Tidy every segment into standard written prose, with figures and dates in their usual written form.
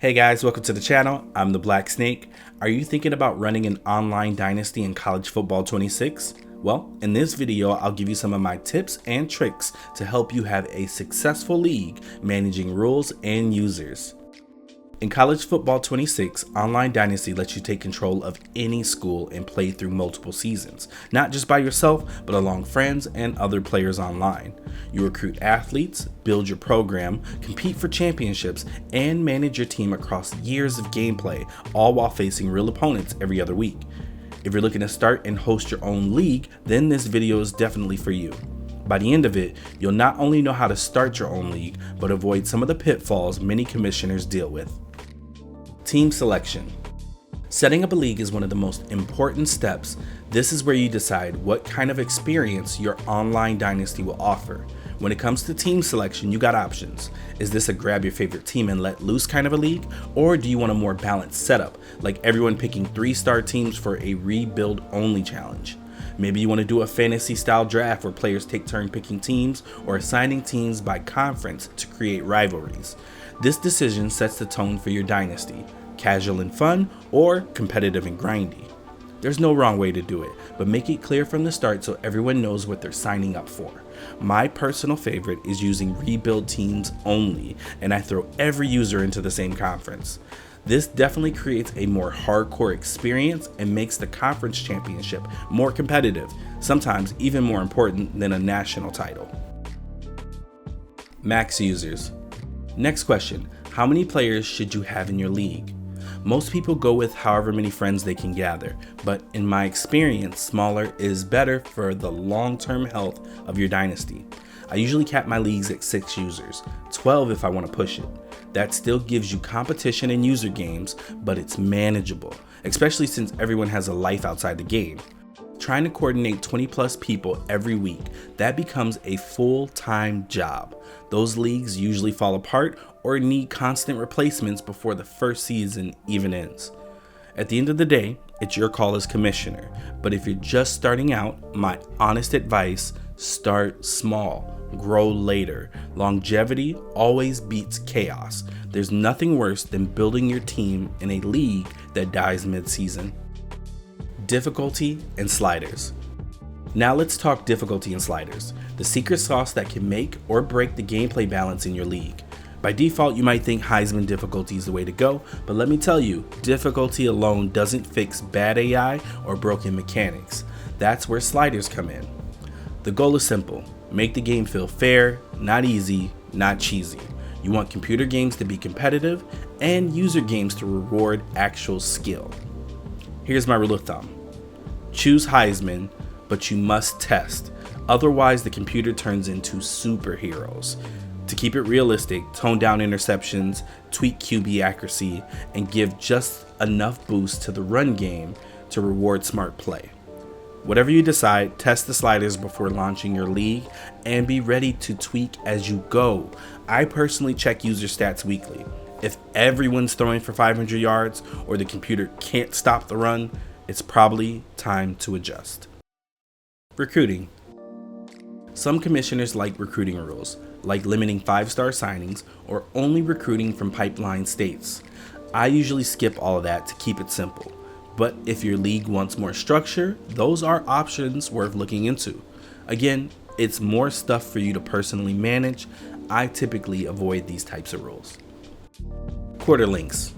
Hey guys, welcome to the channel. I'm the Black Snake. Are you thinking about running an online dynasty in college football 26? Well, in this video, I'll give you some of my tips and tricks to help you have a successful league managing rules and users. In College Football 26, Online Dynasty lets you take control of any school and play through multiple seasons, not just by yourself, but along friends and other players online. You recruit athletes, build your program, compete for championships, and manage your team across years of gameplay, all while facing real opponents every other week. If you're looking to start and host your own league, then this video is definitely for you. By the end of it, you'll not only know how to start your own league, but avoid some of the pitfalls many commissioners deal with. Team selection. Setting up a league is one of the most important steps. This is where you decide what kind of experience your online dynasty will offer. When it comes to team selection, you got options. Is this a grab your favorite team and let loose kind of a league? Or do you want a more balanced setup, like everyone picking 3-star teams for a rebuild only challenge? Maybe you want to do a fantasy style draft where players take turn picking teams or assigning teams by conference to create rivalries. This decision sets the tone for your dynasty, casual and fun or competitive and grindy. There's no wrong way to do it, but make it clear from the start so everyone knows what they're signing up for. My personal favorite is using rebuild teams only, and I throw every user into the same conference. This definitely creates a more hardcore experience and makes the conference championship more competitive, sometimes even more important than a national title. Max users. Next question, how many players should you have in your league? Most people go with however many friends they can gather, but in my experience, smaller is better for the long-term health of your dynasty. I usually cap my leagues at 6 users, 12 if I want to push it. That still gives you competition in user games, but it's manageable, especially since everyone has a life outside the game. Trying to coordinate 20 plus people every week, that becomes a full-time job. Those leagues usually fall apart or need constant replacements before the first season even ends. At the end of the day, it's your call as commissioner, but if you're just starting out, my honest advice, start small, grow later. Longevity always beats chaos. There's nothing worse than building your team in a league that dies mid-season. Difficulty and sliders. Now let's talk difficulty and sliders, the secret sauce that can make or break the gameplay balance in your league. By default, you might think Heisman difficulty is the way to go, but let me tell you, difficulty alone doesn't fix bad AI or broken mechanics. That's where sliders come in. The goal is simple, make the game feel fair, not easy, not cheesy. You want computer games to be competitive and user games to reward actual skill. Here's my rule of thumb. Choose Heisman, but you must test. Otherwise, the computer turns into superheroes. To keep it realistic, tone down interceptions, tweak QB accuracy, and give just enough boost to the run game to reward smart play. Whatever you decide, test the sliders before launching your league and be ready to tweak as you go. I personally check user stats weekly. If everyone's throwing for 500 yards or the computer can't stop the run, it's probably time to adjust. Recruiting. Some commissioners like recruiting rules, like limiting 5-star signings or only recruiting from pipeline states. I usually skip all of that to keep it simple. But if your league wants more structure, those are options worth looking into. Again, it's more stuff for you to personally manage. I typically avoid these types of rules. Quarter lengths.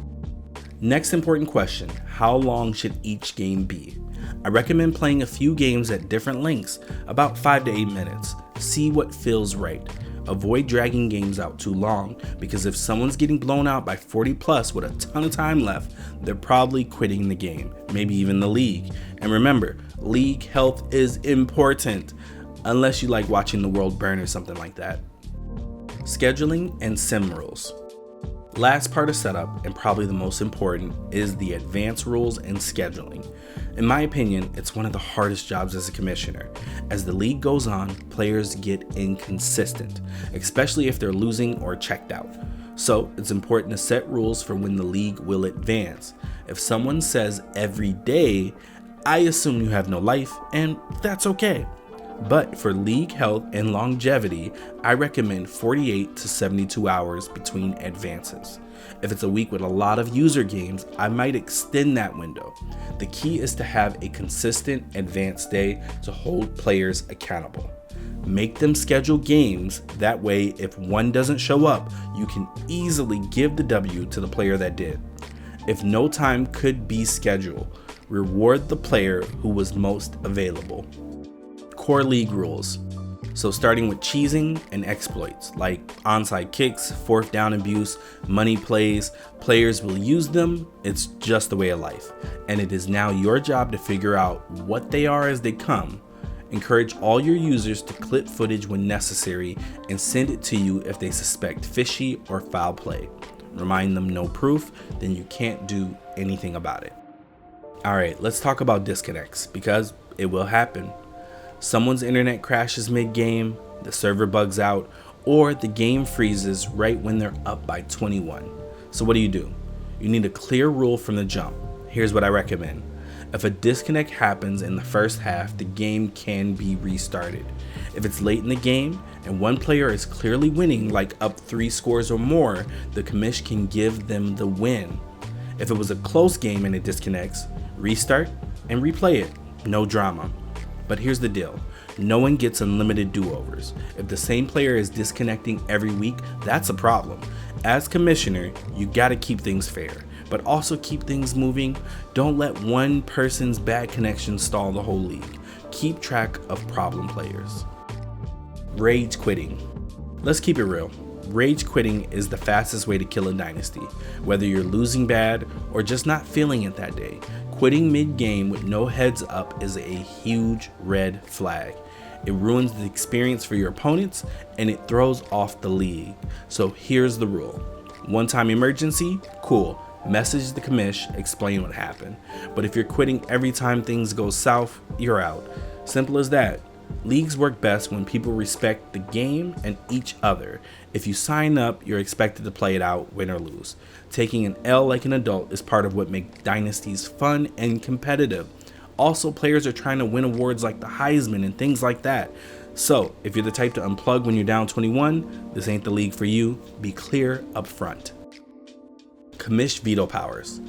Next important question, how long should each game be? I recommend playing a few games at different lengths, about 5 to 8 minutes. See what feels right. Avoid dragging games out too long, because if someone's getting blown out by 40 plus with a ton of time left, they're probably quitting the game, maybe even the league. And remember, league health is important, unless you like watching the world burn or something like that. Scheduling and sim rules. Last part of setup, and probably the most important, is the advanced rules and scheduling. In my opinion, it's one of the hardest jobs as a commissioner. As the league goes on, players get inconsistent, especially if they're losing or checked out. So it's important to set rules for when the league will advance. If someone says every day, I assume you have no life, and that's okay. But for league health and longevity, I recommend 48 to 72 hours between advances. If it's a week with a lot of user games, I might extend that window. The key is to have a consistent advanced day to hold players accountable. Make them schedule games, that way if one doesn't show up, you can easily give the W to the player that did. If no time could be scheduled, reward the player who was most available. Core league rules. So starting with cheesing and exploits like onside kicks, fourth down abuse, money plays, players will use them. It's just the way of life. And it is now your job to figure out what they are as they come. Encourage all your users to clip footage when necessary and send it to you if they suspect fishy or foul play. Remind them no proof, then you can't do anything about it. Alright, let's talk about disconnects because it will happen. Someone's internet crashes mid-game, the server bugs out, or the game freezes right when they're up by 21. So what do? You need a clear rule from the jump. Here's what I recommend. If a disconnect happens in the first half, the game can be restarted. If it's late in the game and one player is clearly winning, like up 3 scores or more, the commish can give them the win. If it was a close game and it disconnects, restart and replay it. No drama. But here's the deal. No one gets unlimited do-overs. If the same player is disconnecting every week, that's a problem. As commissioner, you gotta keep things fair, but also keep things moving. Don't let one person's bad connection stall the whole league. Keep track of problem players. Rage quitting. Let's keep it real. Rage quitting is the fastest way to kill a dynasty. Whether you're losing bad or just not feeling it that day, quitting mid-game with no heads up is a huge red flag. It ruins the experience for your opponents and it throws off the league. So here's the rule. One-time emergency, cool. Message the commish, explain what happened. But if you're quitting every time things go south, you're out. Simple as that. Leagues work best when people respect the game and each other. If you sign up, you're expected to play it out, win or lose. Taking an L like an adult is part of what makes dynasties fun and competitive. Also, players are trying to win awards like the Heisman and things like that. So, if you're the type to unplug when you're down 21, this ain't the league for you. Be clear up front. Commish veto powers.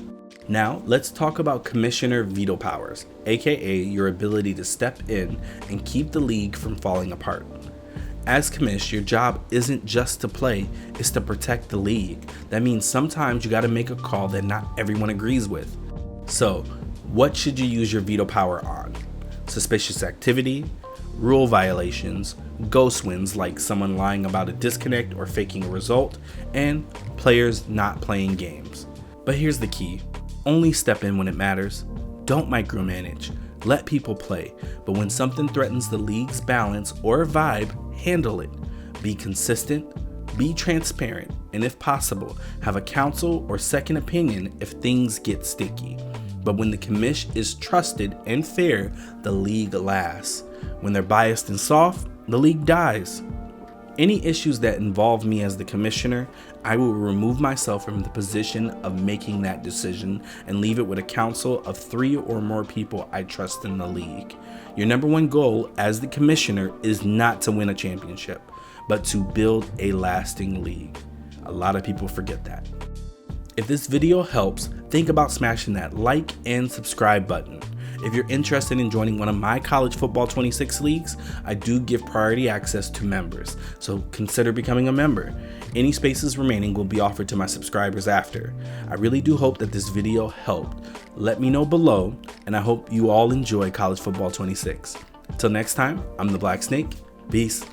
Now, let's talk about commissioner veto powers, aka your ability to step in and keep the league from falling apart. As commish, your job isn't just to play, it's to protect the league. That means sometimes you gotta make a call that not everyone agrees with. So, what should you use your veto power on? Suspicious activity, rule violations, ghost wins like someone lying about a disconnect or faking a result, and players not playing games. But here's the key. Only step in when it matters. Don't micromanage. Let people play. But when something threatens the league's balance or vibe, handle it. Be consistent, be transparent, and if possible, have a counsel or second opinion if things get sticky. But when the commish is trusted and fair, the league lasts. When they're biased and soft, the league dies. Any issues that involve me as the commissioner, I will remove myself from the position of making that decision and leave it with a council of 3 or more people I trust in the league. Your number one goal as the commissioner is not to win a championship, but to build a lasting league. A lot of people forget that. If this video helps, think about smashing that like and subscribe button. If you're interested in joining one of my college football 26 leagues, I do give priority access to members, so consider becoming a member. Any spaces remaining will be offered to my subscribers after. I really do hope that this video helped. Let me know below, and I hope you all enjoy college football 26. Till next time, I'm the Black Snake. Peace.